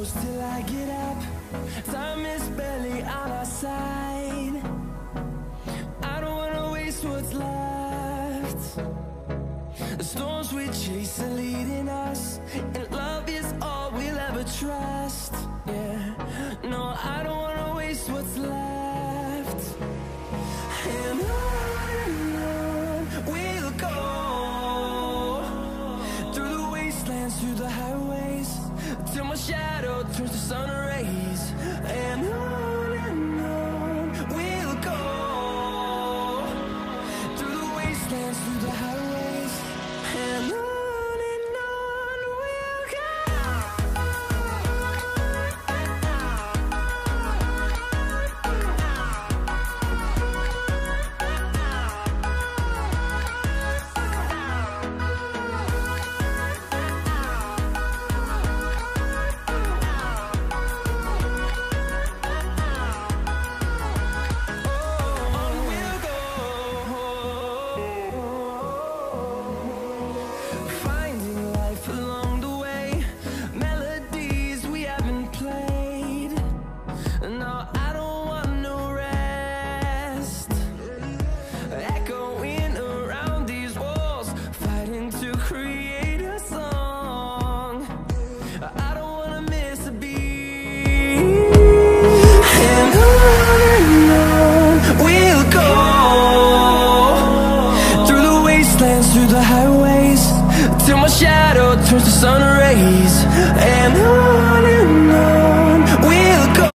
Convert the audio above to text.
close till I get up. Time is barely on our side. I don't wanna waste what's left. The storms we chase are leading us, and love is all we'll ever trust. Yeah, no, I don't wanna waste what's left. And on we'll go, through the wastelands, through the highways, till my shadow turns to sun rays. And on we'll go, through the wastelands, through the highways, and on we'll go. Through the highways, till my shadow turns to sun rays. And